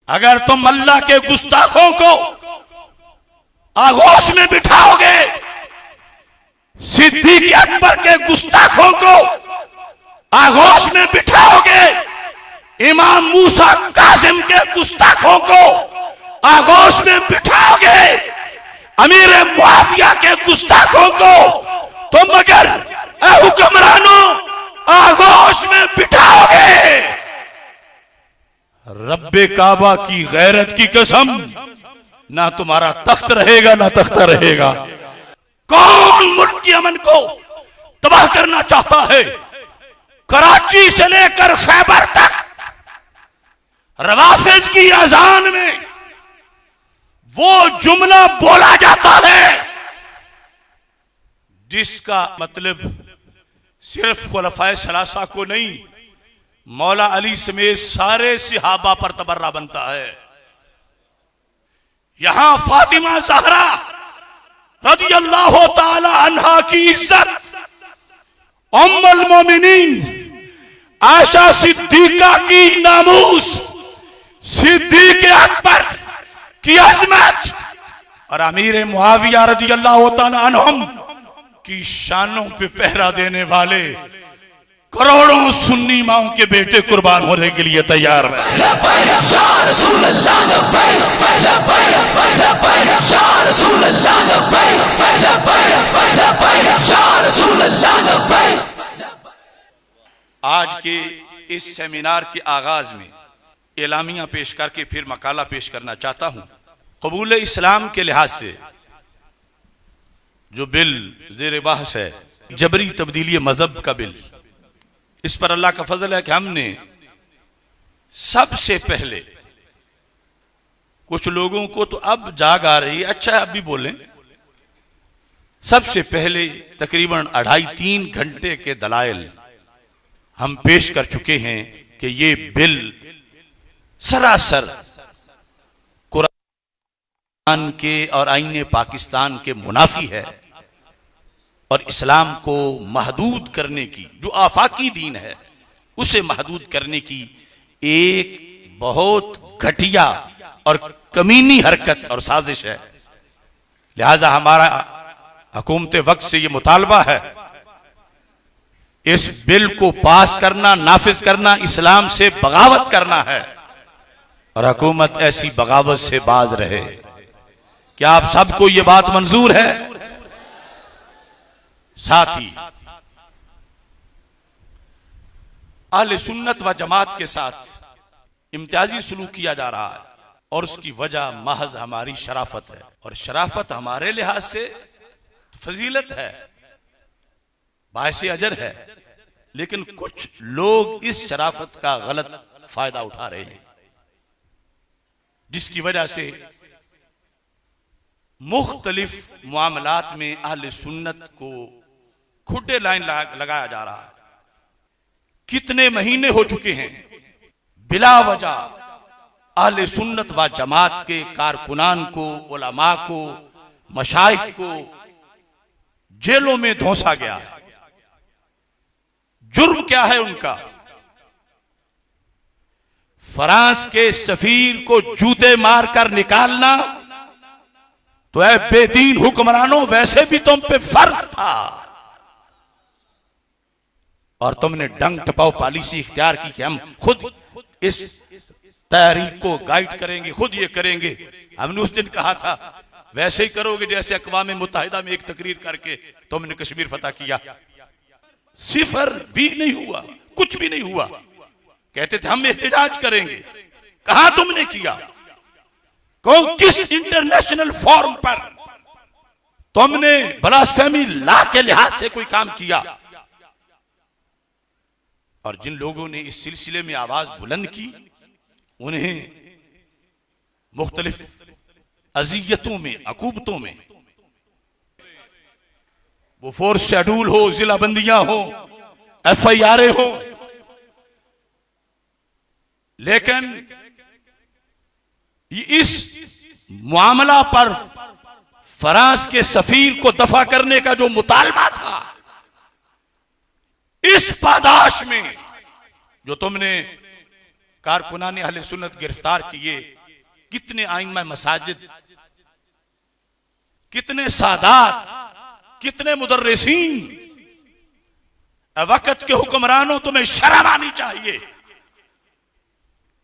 अगर तुम अल्लाह के गुस्ताखों को आगोश में बिठाओगे, सिद्दीक अकबर के गुस्ताखों को आगोश में बिठाओगे, इमाम मूसा कासिम के गुस्ताखों को आगोश में बिठाओगे, अमीर मुआविया के गुस्ताखों को तुम अगर हुक्मरानों आगोश में बिठाओगे, रब्बे काबा की गैरत की कसम, ना तुम्हारा तख्त रहेगा ना तख्ता रहेगा। कौन मुल्क की अमन को तबाह करना चाहता है? कराची से लेकर खैबर तक रवाफिज की अजान में वो जुमला बोला जाता है जिसका मतलब सिर्फ खुलफाए सलासा को नहीं, मौला अली समेत सारे सिहाबा पर तबर्रा बनता है। यहां फातिमा ज़हरा रज़ी अल्लाह ताला अन्हा की इज्जत, उम्मुल मोमिनीन आयशा सिद्दीका की नामूस, सिद्दीक अकबर की अजमत और अमीर मुआविया रज़ी अल्लाह ताला अन्हुम की शानों पे पहरा देने वाले करोड़ों सुन्नी माओं के बेटे कुर्बान होने के लिए तैयार हैं। आज के इस सेमिनार के आगाज में एलामिया पेश करके फिर मकाला पेश करना चाहता हूं। कबूल इस्लाम के लिहाज से जो बिल जेर बहस है, जबरी तब्दीली मजहब का बिल, इस पर अल्लाह का फजल है कि हमने सबसे पहले, कुछ लोगों को तो अब जाग आ रही है, अच्छा अब भी बोलें, सबसे पहले तकरीबन 2.5-3 घंटे के दलाइल हम पेश कर चुके हैं कि ये बिल सरासर कुरान के और आईने पाकिस्तान के मुनाफी है और इस्लाम को महदूद करने की, जो आफाकी दीन है उसे महदूद करने की एक बहुत घटिया और कमीनी हरकत और साजिश है। लिहाजा हमारा हुकूमत वक्त से यह मुतालबा है, इस बिल को पास करना, नाफिज करना, इस्लाम से बगावत करना है और हुकूमत ऐसी बगावत से बाज रहे। क्या आप सबको यह बात मंजूर है? साथ ही अहले सुन्नत व जमात के साथ इम्तियाजी सलूक किया जा रहा है और उसकी वजह महज हमारी शराफत है और शराफत हमारे लिहाज से फजीलत है, बायसे अजर है, लेकिन कुछ लोग इस शराफत का गलत फायदा उठा रहे हैं जिसकी वजह से मुख्तलिफ मामलात में अहले सुन्नत को खुड्डे लाइन लगाया जा रहा है। कितने महीने हो चुके हैं बिला वजह अहले सुन्नत व जमात के कारकुनान को, उलमा को, मशाइख को जेलों में धौंसा गया है। जुर्म क्या है उनका? फ्रांस के सफीर को जूते मारकर निकालना तो ऐ बेदीन हुक्मरानों, वैसे भी तुम पे फर्ज था और तुमने डंग टपाओ पॉलिसी इख्तियार की कि हम खुद इस तहरीक को गाइड करेंगे, खुद ये करेंगे। हमने उस दिन कहा था वैसे ही करोगे जैसे अक़वाम मुत्तहिदा में एक तकरीर करके तुमने कश्मीर फतह किया। सिफर भी नहीं हुआ, कुछ भी नहीं हुआ। कहते थे हम एहतजाज करेंगे, कहां तुमने किया? किस इंटरनेशनल फोरम पर तुमने ब्लास्फेमी लॉ के लिहाज से कोई काम किया? और जिन लोगों ने इस सिलसिले में आवाज बुलंद की उन्हें मुख्तलिफ अजियतों में, अकूबतों में, वो फोर्स शेड्यूल हो, जिला बंदियां हो, FIR हो, लेकिन इस मामला पर फ्रांस के सफीर को दफा करने का जो मुतालबा था, इस पादाश में जो तुमने कारकुनाने अहले सुन्नत गिरफ्तार किए, कितने आइम्मा मसाजिद, कितने सादात, कितने मुदर्रिसीन। वक्त के हुक्मरानों, तुम्हें शर्म आनी चाहिए।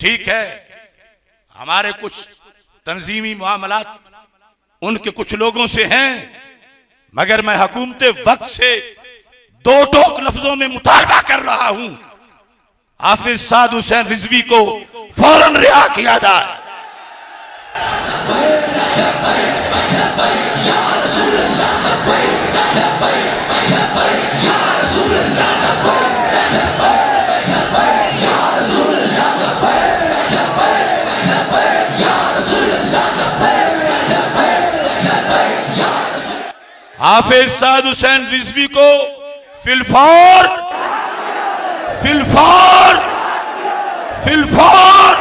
ठीक है, हमारे कुछ तंजीमी मामलात उनके कुछ लोगों से हैं, मगर मैं हुकूमत वक्त से दो टोक लफ्जों में मुतालबा कर रहा हूं, हाफिज साद हुसैन रिजवी को फौरन रिहा किया जाए। हाफिज साद हुसैन रिजवी को फिलफौर फिलफौर फिलफौर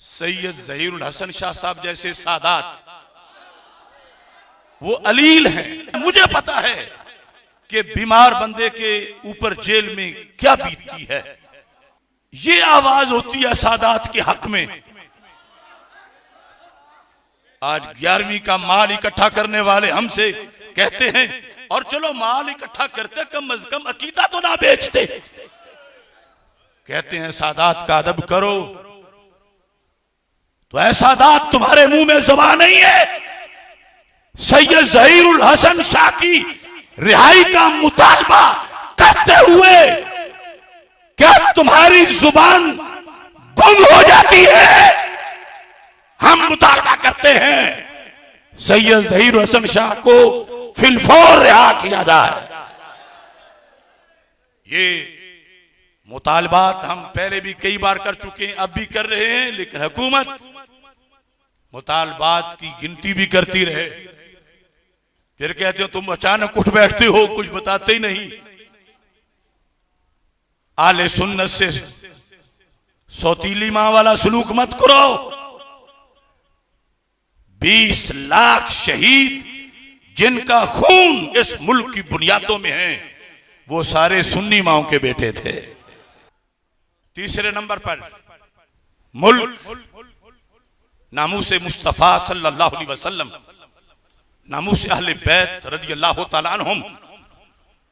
सैयद ज़हीरुल हसन शाह साहब जैसे सादात वो अलील हैं। मुझे पता है कि बीमार बंदे के ऊपर जेल में क्या बीतती है। ये आवाज होती है सादात के हक में। आज 11वीं का माल इकट्ठा करने वाले हमसे कहते हैं, और चलो माल इकट्ठा करते, कम अज कम अकीदा तो ना बेचते। कहते हैं सादात का अदब करो, तो ऐसा दात तुम्हारे मुंह में ज़बान नहीं है। सैयद ज़हीरुल हसन शाह की रिहाई का मुतालबा करते हुए क्या तुम्हारी जुबान गुम हो जाती है? हम मुतालबा करते हैं सैयद ज़हीरुल हसन शाह को फिलफौर रिहा किया जाए। ये मुतालबात हम पहले भी कई बार कर चुके हैं, अब भी कर रहे हैं, लेकिन हुकूमत मुतालबात की गिनती भी करती रहे। फिर कहते हो तुम अचानक उठ बैठते हो, कुछ बताते ही नहीं। आले सुन्नत से सौतीली मां वाला सलूक मत करो। 20 लाख शहीद जिनका खून इस मुल्क की बुनियादों में है, वो सारे सुन्नी माओं के बेटे थे। तीसरे नंबर पर मुल्क नामूसे मुस्तफा सल्लल्लाहु अलैहि वसल्लम, नामूसे अहले बैत रदियल्लाहु ताला अन्हुम,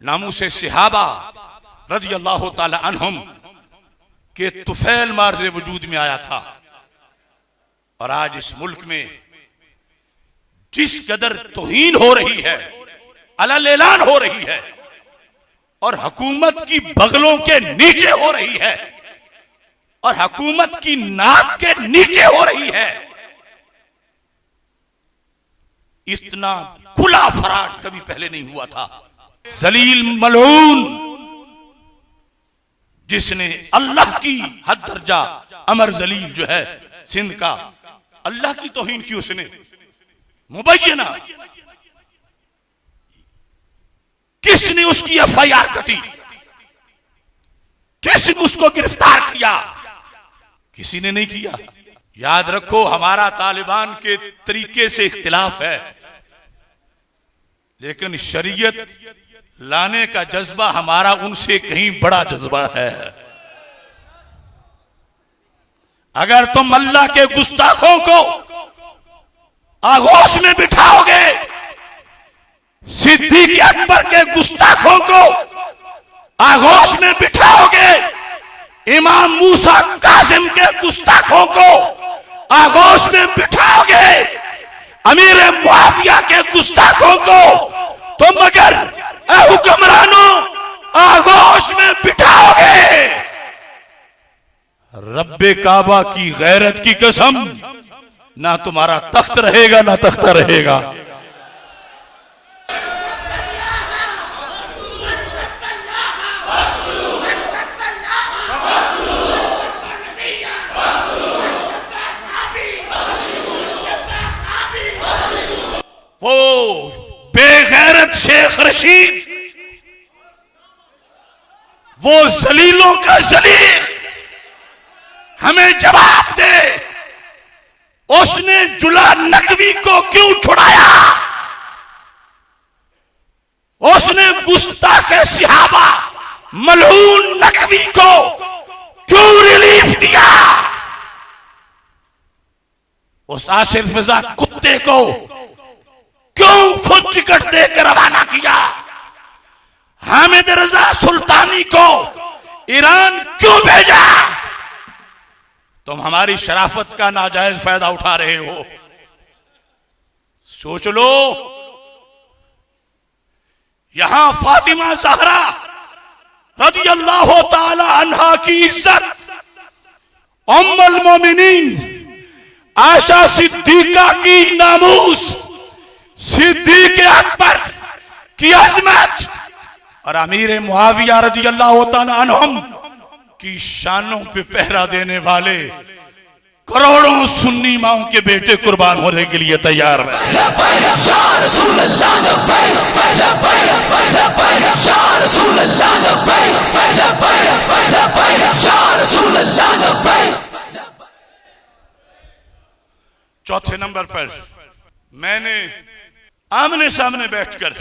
नामूसे सहाबा रदियल्लाहु ताला अन्हुम के तुफैल मार्ज़े वजूद में आया था। और आज इस मुल्क में जिस कदर तौहीन हो रही है, अलल ऐलान हो रही है, और हुकूमत की बगलों के नीचे हो रही है, और हुकूमत की नाक के नीचे हो रही है, इतना खुला फराड कभी पहले नहीं हुआ था। जलील मलऊन जिसने अल्लाह की हद दर्जा अमर जलील जो है सिंध का, अल्लाह की तौहीन की उसने मुबैयना, किसने उसकी FIR कटी, किसने उसको गिरफ्तार किया? किसी ने नहीं किया। याद रखो, हमारा तालिबान के तरीके से इख्तिलाफ है, लेकिन शरीयत लाने का जज्बा हमारा उनसे कहीं बड़ा जज्बा है। अगर तुम अल्लाह के गुस्ताखों को आगोश में बिठाओगे, सिद्दीक अकबर के गुस्ताखों को आगोश में बिठाओगे, इमाम मूसा कासिम के गुस्ताखों को आगोश में बिठाओगे, अमीर मुआविया के गुस्ताखों को तुम अगर हुक्मरानों आगोश में बिठाओगे, रब्बे काबा की गैरत की कसम, ना तुम्हारा तख्त रहेगा ना तख्ता रहेगा। वो बेगैरत शेख रशीद, वो जलीलों का जलील, हमें जवाब दे, उसने जुला नकवी को क्यों छुड़ाया? उसने गुस्ताख सहाबा मलऊन नकवी को क्यों रिलीफ दिया? उस आसिफ रजा कुत्ते को क्यों खुद टिकट देकर रवाना किया? हामिद रजा सुल्तानी को ईरान क्यों भेजा? तुम हमारी शराफत का नाजायज फायदा उठा रहे हो। सोच लो, यहां फातिमा ज़हरा रज़ी अल्लाह ताला अन्हा की इज्जत, उम्मुल मोमिनीन आयशा सिद्दीका की नामूस, सिद्दीक अकबर की अजमत और अमीर मुआविया रज़ी अल्लाह ताला अन्हुम की शानों पे पहरा देने वाले करोड़ों सुन्नी माओं के बेटे कुर्बान होने के लिए तैयार हैं। चौथे नंबर पर मैंने आमने सामने बैठकर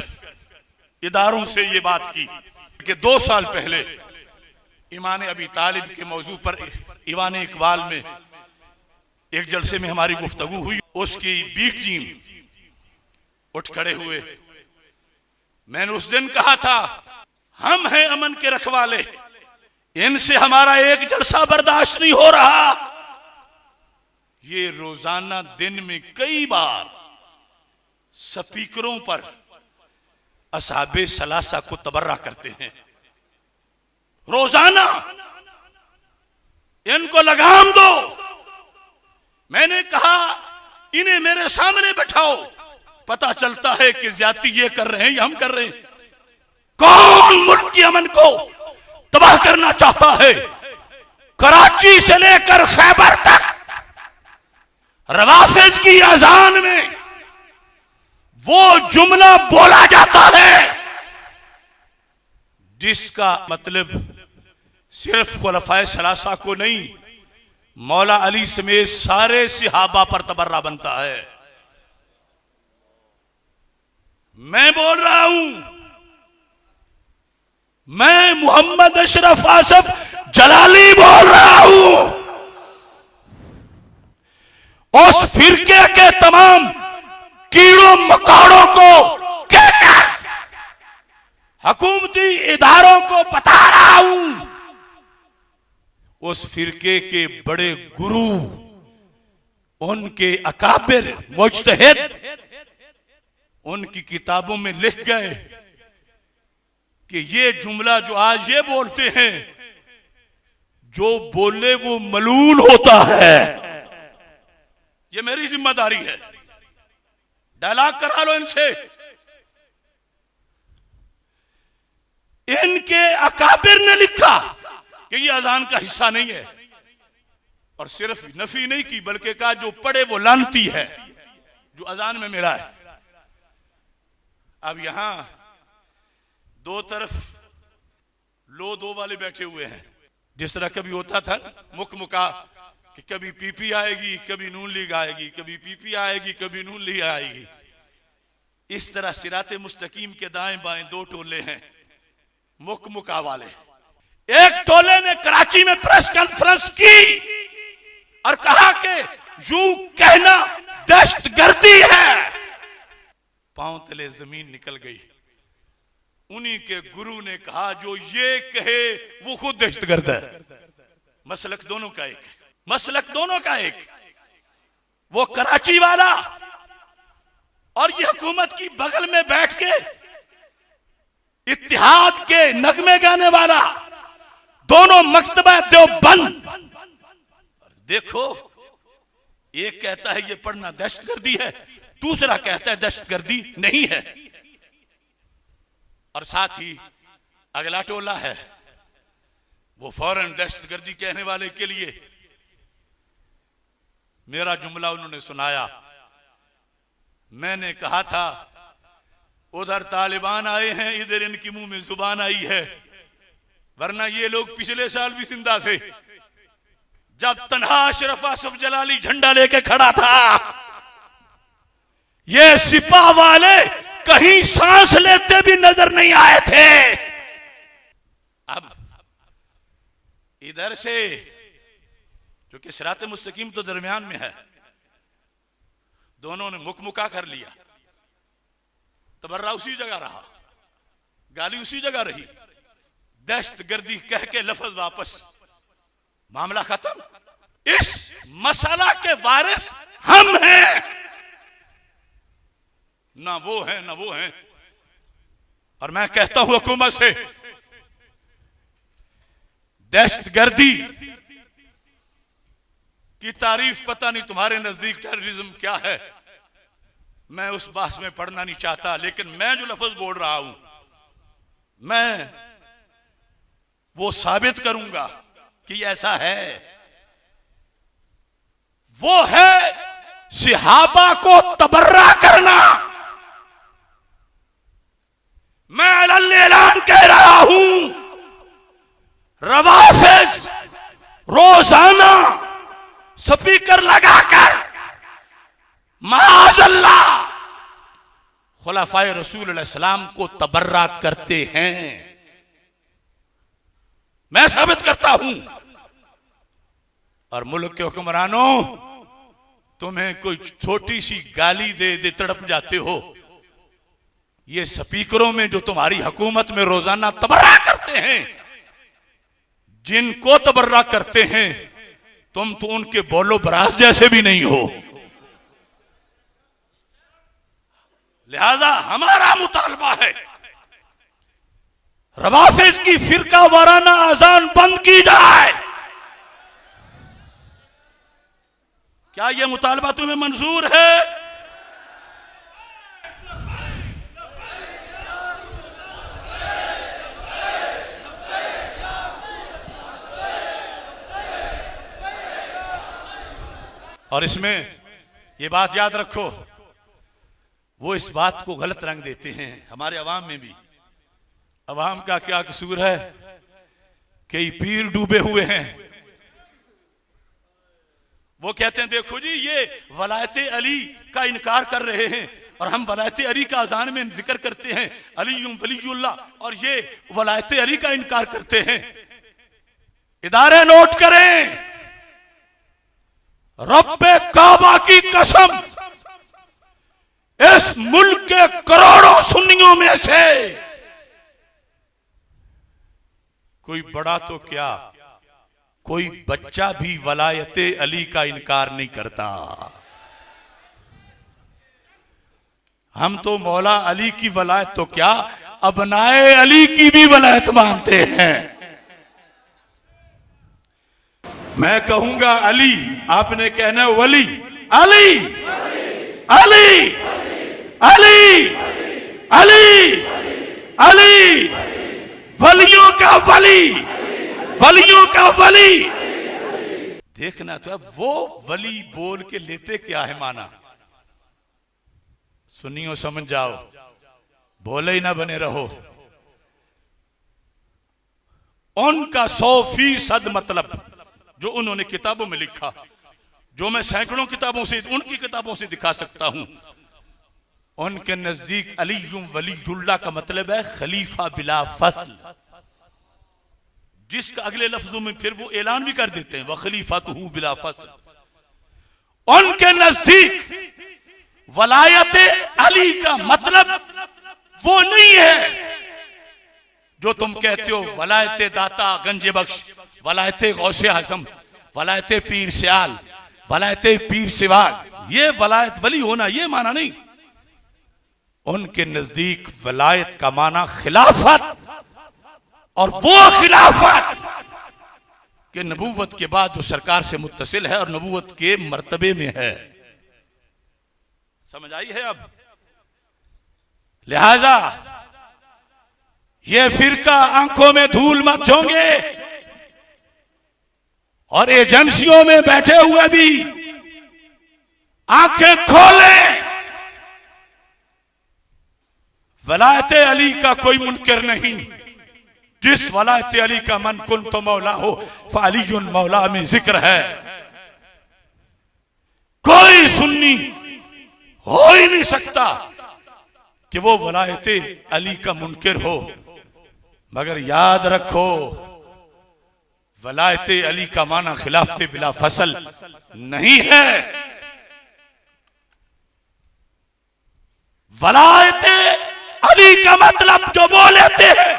इदारों से ये बात की कि 2 साल पहले ईमान अबी तालिब के मौजू पर ईवान इकबाल में एक जलसे में हमारी गुफ्तगू हुई। उसकी बीट टीम उठ खड़े हुए। मैंने उस दिन कहा था, हम हैं अमन के रखवाले, इनसे हमारा एक जलसा बर्दाश्त नहीं हो रहा। ये रोजाना दिन में कई बार स्पीकरों पर असहाबे सलासा को तबर्रा करते हैं। रोजाना इनको लगाम दो। मैंने कहा, इन्हें मेरे सामने बैठाओ, पता चलता है कि ज्यादती ये कर रहे हैं या हम कर रहे हैं। कौन मुल्क के अमन को तबाह करना चाहता है? कराची से लेकर खैबर तक रवाफिज की अजान में वो जुमला बोला जाता है जिसका मतलब सिर्फ खुलफाए सलासा को नहीं, मौला अली समेत सारे सिहाबा पर तबर्रा बनता है। मैं बोल रहा हूं, मैं मोहम्मद अशरफ आसफ जलाली बोल रहा हूं। उस फिरके के तमाम कीड़ों मकोड़ों को कहकर हुकूमती इदारों को बता रहा हूं, उस फिरके के बड़े गुरु, उनके अकाबिर मुज्तहिद, उनकी किताबों में लिख गए कि ये जुमला जो आज ये बोलते हैं, जो बोले वो मलून होता है। ये मेरी जिम्मेदारी है, डायलॉग करा लो इनसे। इनके अकाबिर ने लिखा कि ये अजान का हिस्सा नहीं है, और सिर्फ नफी नहीं की बल्कि कहा जो पढ़े वो लानती है, जो अजान में मिला है। अब यहां दो तरफ लो दो वाले बैठे हुए हैं। जिस तरह कभी होता था मुख मुका कि कभी पीपी आएगी, कभी नून लीग आएगी, कभी पीपी आएगी, कभी नून लीग आएगी। इस तरह सिराते मुस्तकीम के दाएं बाएं 2 टोले हैं मुख मुका वाले। एक टोले ने कराची में प्रेस कॉन्फ्रेंस की और कहा कि यूं कहना दहशतगर्दी है। पांव तले जमीन निकल गई। उन्हीं के गुरु ने कहा जो ये कहे वो खुद दहशतगर्द है। मसलक दोनों का एक, मसलक दोनों का एक। वो कराची वाला और ये हुकूमत की बगल में बैठ के इत्तिहाद के नगमे गाने वाला, दोनों मकतबा देवबंद। देखो, एक कहता है ये पढ़ना दहशतगर्दी है, दूसरा कहता है दहशतगर्दी नहीं है। और साथ ही अगला टोला है, वो फौरन दहशतगर्दी कहने वाले के लिए मेरा जुमला उन्होंने सुनाया। मैंने कहा था उधर तालिबान आए हैं, इधर इनकी मुंह में जुबान आई है, वरना ये लोग पिछले साल भी जिंदा थे जब तन्हा अशरफ आसफ जलाली झंडा लेके खड़ा था। ये सिपाह वाले कहीं सांस लेते भी नजर नहीं आए थे। अब इधर से जो कि सिरात मुस्तकीम तो दरमियान में है, दोनों ने मुकमुका कर लिया, तबर्रा उसी जगह रहा, गाली उसी जगह रही, दहशतगर्दी कह के लफ्ज वापस, मामला खत्म। इस मसला के वारिस हम हैं, ना वो हैं ना वो हैं। और मैं कहता हूं हुकूमत से, दहशतगर्दी की तारीफ पता नहीं तुम्हारे नजदीक टेररिज्म क्या है, मैं उस बात में पढ़ना नहीं चाहता, लेकिन मैं जो लफ्ज बोल रहा हूं मैं वो साबित करूंगा कि ऐसा है। वो है सिहाबा को तबर्रा करना। मैं ऐलान कह रहा हूं, रवाफिज रोजाना स्पीकर लगाकर माअज़ल्लाह खुलाफाए रसूल अलैहि सलाम को तबर्रा करते हैं। मैं साबित करता हूं। और मुल्क के हुक्मरानों, तुम्हें कोई छोटी सी गाली दे दे तड़प जाते हो। ये स्पीकरों में जो तुम्हारी हुकूमत में रोजाना तबर्रा करते हैं, जिनको तबर्रा करते हैं, तुम तो उनके बोलो बराज जैसे भी नहीं हो। लिहाजा हमारा मुतालबा है, रवाफिज की फिरका वाराना अजान बंद की जाए। क्या यह मुतालबा तुम्हें मंजूर है? और इसमें यह बात याद रखो, वो इस बात को गलत रंग देते हैं हमारे अवाम में भी। अवाम का क्या कसूर है? कई पीर डूबे हुए हैं। वो कहते हैं देखो जी, ये वलायत अली का इनकार कर रहे हैं, और हम वलायत अली का अजान में जिक्र करते हैं अली वलीउल्लाह, और ये वलायत अली का इनकार करते हैं। इदारे नोट करें, रब्बे काबा की कसम, इस मुल्क के करोड़ों सुन्नियों में से कोई बड़ा तो क्या, कोई बच्चा भी वलायत अली का इनकार नहीं करता। हम तो मौला अली की वलायत तो क्या, अबनाए अली की भी वलायत मानते हैं। मैं कहूंगा अली, आपने कहना वली। अली अली अली अली अली, वलियों का वली, वलियों का वली। देखना तो अब वो वली बोल के लेते क्या है माना। सुनियो समझ जाओ, बोले ही ना बने रहो। उनका 100% मतलब जो उन्होंने किताबों में लिखा, जो मैं सैकड़ों किताबों से, उनकी किताबों से दिखा सकता हूं। उनके नजदीक अली वलीउल्लाह का मतलब है खलीफा बिला फसल, जिसका अगले लफ्जों में फिर वो ऐलान भी कर देते हैं, वह खलीफा तो हूं बिला फसल। उनके नजदीक वलायत अली का मतलब वो नहीं है जो तुम कहते हो वलायत दाता गंजे बख्श, वलायत गौसे आजम, वलायत पीर सियाल, वलायत पीर सिवाग। ये वलायत वली होना ये माना नहीं। उनके नजदीक वलायत का माना खिलाफत, और वो खिलाफत के नबूवत के बाद जो सरकार से मुत्तसिल है और नबूवत के मर्तबे में है। समझ आई है अब? लिहाजा ये फिरका आंखों में धूल मत झोंके, और एजेंसियों में बैठे हुए भी आंखें खोलें। वलायत अली का कोई मुनकर नहीं। जिस वलायत अली का मन कुन तो मौला हो, फालियुन मौला में जिक्र है। कोई सुन्नी हो ही नहीं सकता कि वो वलायत अली का मुनकर हो। मगर याद रखो, वलायत अली का माना खिलाफत बिला फसल नहीं है। वलायत अली का मतलब जो वो लेते हैं,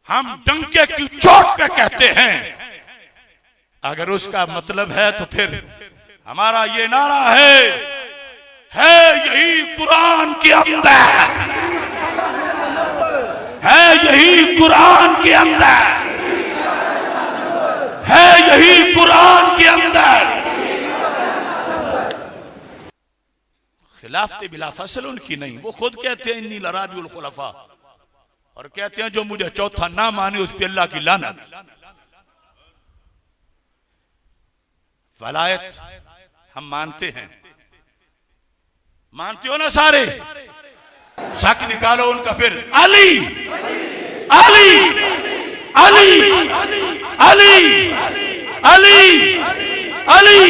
हम डंके की चोट पे कहते हैं। अगर उसका मतलब है तो फिर हमारा ये नारा है यही कुरान के अंदर, है यही कुरान के अंदर, है यही कुरान के अंदर। खिलाफत बिला फसल उनकी नहीं, वो खुद कहते हैं इन्नी लराबिउल खुलफा, और कहते हैं जो मुझे चौथा ना माने उस पे अल्लाह की लानत। वलायत हम मानते हैं, मानते हो ना सारे? शक निकालो उनका फिर। अली अली अली अली अली अली,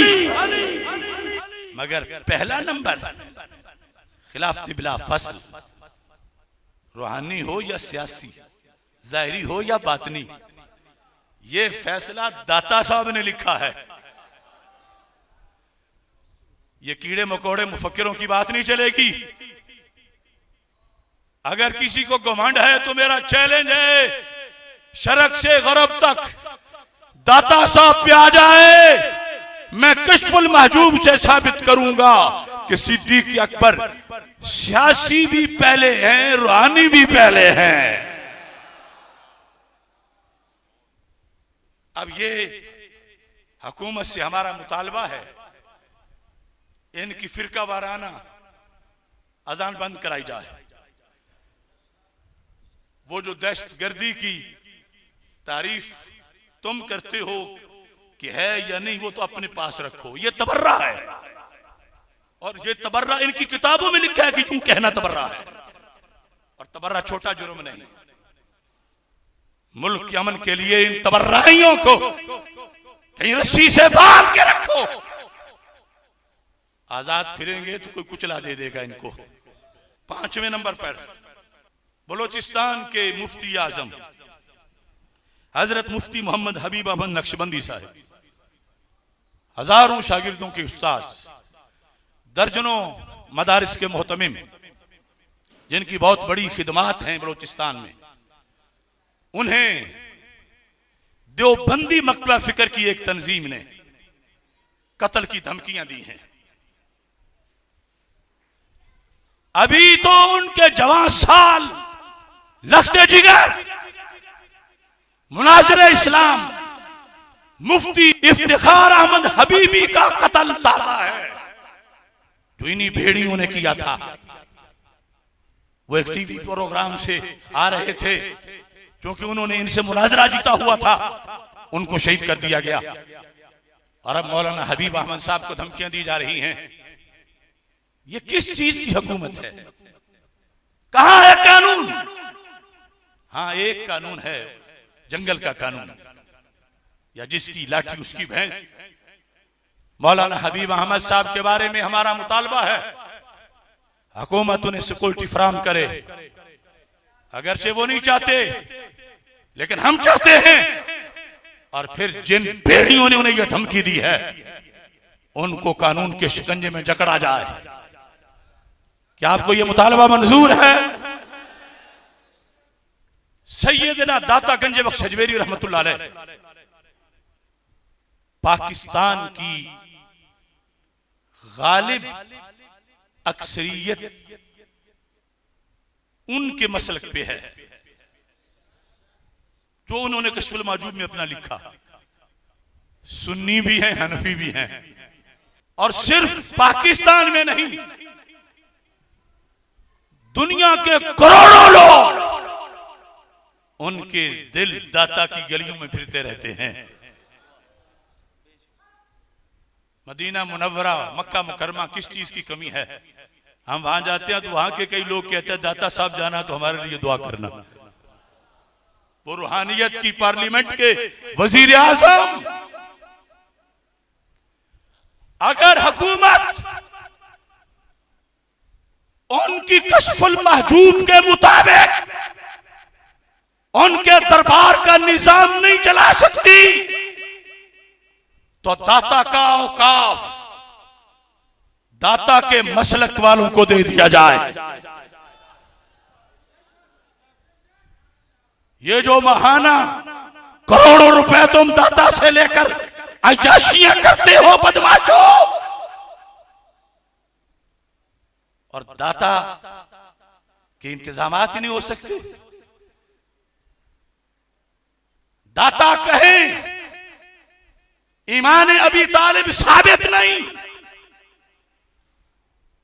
मगर पहला नंबर खिलाफत बिला फसल, रूहानी हो या सियासी, जाहिरी हो या बातनी, ये फैसला दाता साहब ने लिखा है। ये कीड़े मकोड़े मुफक्किरों की बात नहीं चलेगी। अगर किसी को घमंड है तो मेरा चैलेंज है, शरक से गरब तक दाता साहब पे आ जाए, मैं कश्फुल महजूब से साबित करूंगा कि सिद्दीक अकबर सियासी भी पहले हैं, रूहानी भी पहले हैं। अब ये हुकूमत से हमारा मुतालबा है, इनकी फिरका वाराना अजान बंद कराई जाए। वो जो दहशतगर्दी की तारीफ तुम करते हो कि है या नहीं, वो तो अपने पास रखो, ये तबर्रा है, और ये तबर्रा इनकी किताबों में लिखा है कि क्यों कहना तबर्रा है, और तबर्रा छोटा जुर्म नहीं। मुल्क के अमन के लिए इन तबर्राइयों को कहीं रस्सी से बांध के रखो, आजाद फिरेंगे तो कोई कुचला दे देगा इनको। 5वें नंबर पर बलोचिस्तान के मुफ्ती आजम हजरत मुफ्ती मोहम्मद हबीब अहमद नक्शबंदी साहब, हजारों शागिर्दों के उस्ताद, दर्जनों मदारिस के मोहतमिम, जिनकी बहुत बड़ी खिदमात हैं बलोचिस्तान में, उन्हें देवबंदी मकतबा फिक्र की एक तंजीम ने कत्ल की धमकियां दी हैं। अभी तो उनके जवान साल लख्ते जिगर मुनाज़िर इस्लाम मुफ्ती इफ्तिखार अहमद हबीबी का कत्ल ताजा है, जो इन्हीं भेड़ियों ने किया था। वो एक टीवी प्रोग्राम से आ रहे थे, क्योंकि उन्होंने इनसे मुनाज़रा जीता हुआ था, उनको शहीद कर दिया गया। और अब मौलाना हबीब अहमद साहब को धमकियां दी जा रही हैं। ये किस चीज की हुकूमत है? कहां है कानून? हाँ, एक कानून है, जंगल का कानून, या जिसकी लाठी उसकी भैंस। मौलाना हबीब अहमद साहब के बारे में हमारा मुतालबा है, हुकूमत उन्हें सिक्योरिटी फराहम करे। अगरचे वो नहीं चाहते, लेकिन हम चाहते हैं। और फिर जिन भेड़ियों ने उन्हें यह धमकी दी है, उनको कानून के शिकंजे में जकड़ा जाए। क्या आपको यह मुतालबा मंजूर है? सैयदना दाता गंज बख्श हजवेरी रहमतुल्लाह अलैह पाकिस्तान की गालिब अक्सरियत उनके मसलक पे है, जो उन्होंने कश्फुल माजूब में अपना लिखा। सुन्नी भी हैं, हनफी भी हैं, और सिर्फ पाकिस्तान में नहीं, दुनिया के करोड़ों लोग उनके दिल दाता की गलियों में फिरते रहते हैं। मदीना मुनव्वरा, मक्का मुकरमा, किस चीज की कमी है? हम वहां जाते हैं तो वहां के कई लोग कहते हैं दाता साहब जाना तो हमारे लिए दुआ करना। वो रूहानियत की पार्लियामेंट के वजीर आजम, अगर हुकूमत उनकी कश्फुल महजूब के मुताबिक उनके दरबार का निजाम नहीं चला सकती, तो दाता का औकाफ दाता के मसलक वालों को दे दिया जाए। ये जो महाना करोड़ों रुपए तुम दाता से लेकर अयाशियां करते हो बदमाशों, और दाता के इंतजामात ही नहीं हो सकते। दाता कहें ईमान अबी तालिब साबित नहीं,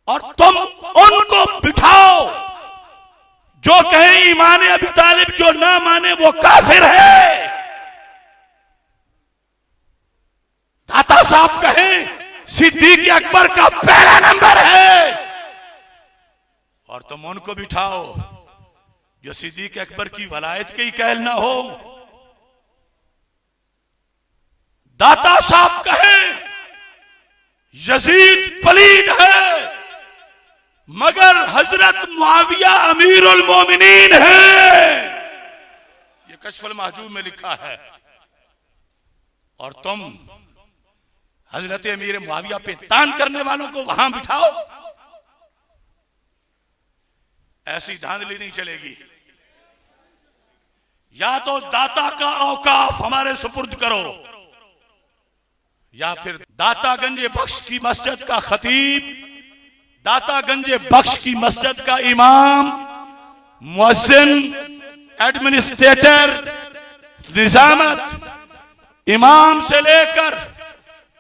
और तुम उनको बिठाओ जो कहें ईमान अबी तालिब, जो ना माने वो काफिर है। दाता साहब कहें सिद्दीक अकबर का पहला नंबर है, और तुम उनको बिठाओ जो सिद्दीक अकबर की वलायत के ही कहल ना हो। दाता साहब कहें यजीद पलीद है, मगर हजरत मुआविया अमीरुल मोमिनीन है। ये कश्फुल महजूब में लिखा है। और तुम हजरत अमीर मुआविया पे तान करने वालों को वहां बिठाओ। ऐसी धांधली नहीं चलेगी। या तो दाता का औकाफ हमारे सुपुर्द करो, या फिर दाता गंजे बख्श की मस्जिद का खतीब, दाता गंजे बख्श की मस्जिद का इमाम, मुअज्जिन, एडमिनिस्ट्रेटर, निजामत, इमाम से लेकर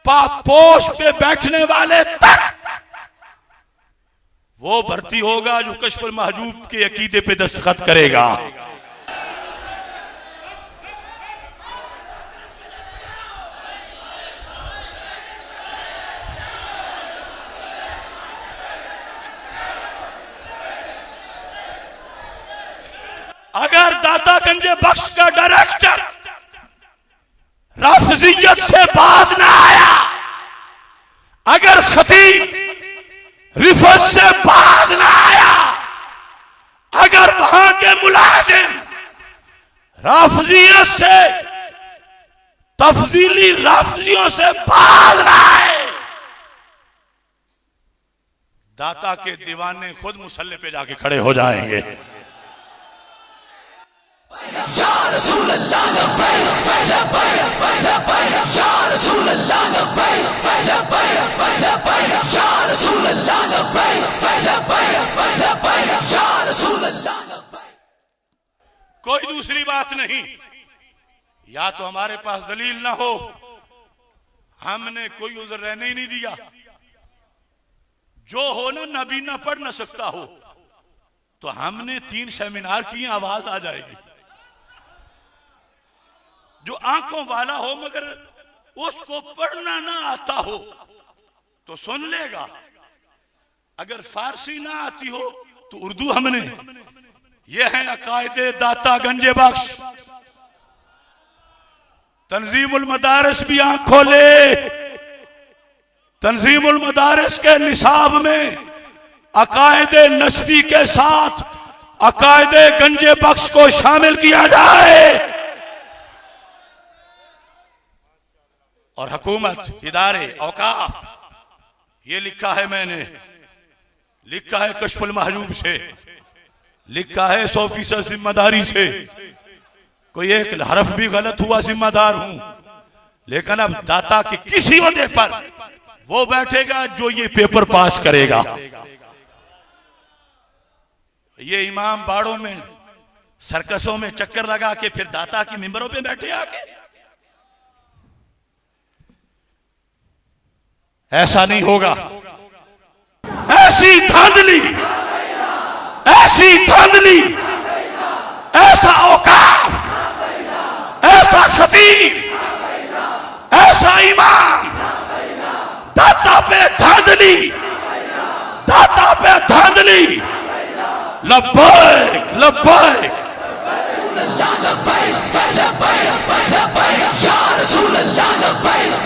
पापोश पे बैठने वाले तक वो भर्ती होगा जो कश्फुल महजूब के अकीदे पे दस्तखत करेगा। अगर दाता गंजे बख्श का डायरेक्टर राफिजियत से बाज ना आया, अगर खतीब रिफत से बाज ना आया, अगर वहां के मुलाजिम राफिजियत से तफजीली राफिजियों से बाज ना आए, दाता के दीवाने खुद मुसल्ले पे जाके खड़े हो जाएंगे। या रसूल अल्लाह लब्बैक लब्बैक या रसूल अल्लाह लब्बैक लब्बैक या रसूल अल्लाह लब्बैक लब्बैक या रसूल अल्लाह लब्बैक। कोई दूसरी बात नहीं। या तो हमारे पास दलील ना हो, हमने कोई उज़र रहने ही नहीं दिया। जो हो ना नबीना पढ़ ना सकता हो, तो हमने 3 सेमिनार किए, आवाज आ जाएगी। जो आंखों वाला हो मगर उसको पढ़ना ना आता हो तो सुन लेगा। अगर फारसी ना आती हो तो उर्दू हमने। ये है अकायदे दाता गंजे बख्श। तंजीमुल मदारिस भी आंख खोले। तंजीमुल मदारिस के निसाब में अकायदे नस्फी के साथ अकायदे गंजे बख्श को शामिल किया जाए। और हुकूमत, इदारे, औकाफ, ये लिखा है मैंने, लिखा है कश्फुल महजूब से, लिखा है 100% जिम्मेदारी से। कोई एक हरफ भी गलत हुआ जिम्मेदार हूं। लेकिन अब दाता के किसी वजह पर वो बैठेगा जो ये पेपर पास करेगा। ये इमाम बाड़ों में सर्कसों में चक्कर लगा के फिर दाता की मिंबरों पे बैठे आके। ऐसा नहीं होगा। ऐसी धांधली, ऐसी धांधली, ऐसा औकाफ, ऐसा खतीब, ऐसा इमाम, दाता पे धांधली, दाता पे धांधली। लब्बैक लब्बैक या रसूल अल्लाह लब्बैक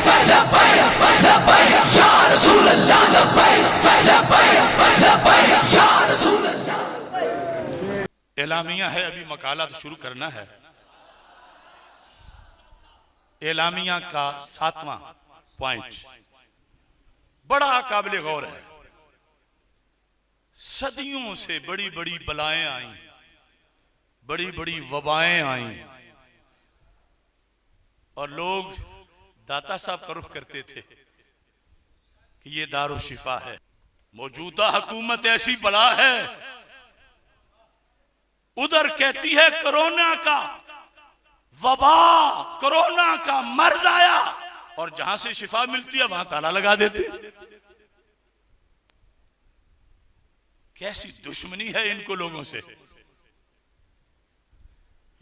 या रसूल अल्लाह लब्बैक या रसूल अल्लाह। एलामिया है, अभी मकाला तो शुरू करना है। एलामिया का 7वां पॉइंट बड़ा काबिल गौर है। सदियों से बड़ी बड़ी बलाएं आई, बड़ी बड़ी वबाएं आई, और लोग दाता साहब का रुख करते थे कि ये दारुल शिफा है। मौजूदा हुकूमत ऐसी बला है, उधर कहती है कोरोना का वबा, कोरोना का मर्ज आया, और जहां से शिफा मिलती है वहां ताला लगा देते। कैसी दुश्मनी है इनको लोगों से।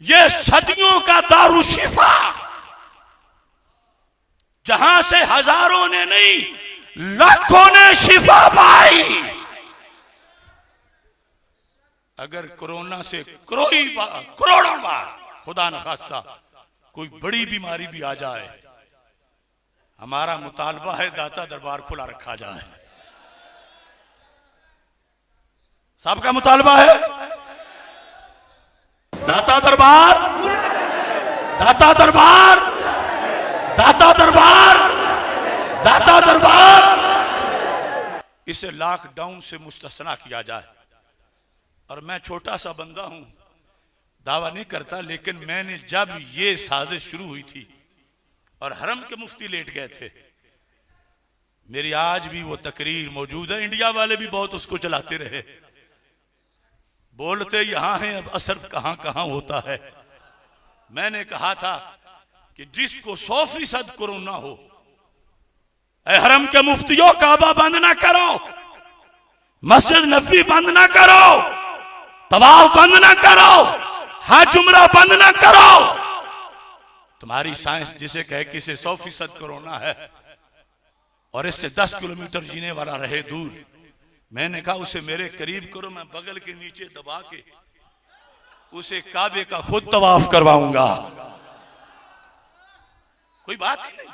ये सदियों का दारुल शिफा, जहां से हजारों ने नहीं लाखों ने शिफा पाई। अगर कोरोना से करोड़ों बार खुदा न खास्ता कोई बड़ी बीमारी भी आ जाए, हमारा मुतालबा है दाता दरबार खुला रखा जाए। सबका मुतालबा है दाता दरबार, दाता दरबार, दाता दरबार, दाता दरबार। इसे लॉकडाउन से मुस्तस्ना किया जाए। और मैं छोटा सा बंदा हूं, दावा नहीं करता, लेकिन मैंने जब ये साजिश शुरू हुई थी और हरम के मुफ्ती लेट गए थे, मेरी आज भी वो तकरीर मौजूद है। इंडिया वाले भी बहुत उसको चलाते रहे, बोलते यहां है अब असर कहां कहां होता है। मैंने कहा था कि जिसको 100% कोरोना हो, ऐ हरम के मुफ्तियों, काबा बंद ना करो, मस्जिद नबी बंद ना करो, तवाफ बंद ना करो, हज उम्रा बंद ना करो। तुम्हारी साइंस जिसे कहे कि इसे 100% कोरोना है और इससे 10 किलोमीटर जीने वाला रहे दूर, मैंने कहा उसे मेरे करीब करो, मैं बगल के नीचे दबा के उसे काबे का खुद तवाफ करवाऊंगा। कोई बात ही नहीं।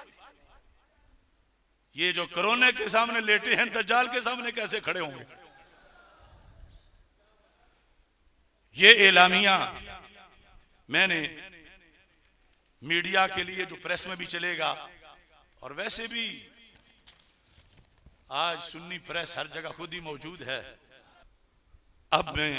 ये जो कोरोना के सामने लेटे हैं, दज्जाल के सामने कैसे खड़े होंगे। ये एलामिया मैंने मीडिया के लिए, जो प्रेस में भी चलेगा, और वैसे भी आज सुन्नी प्रेस हर जगह खुद ही मौजूद है। अब मैं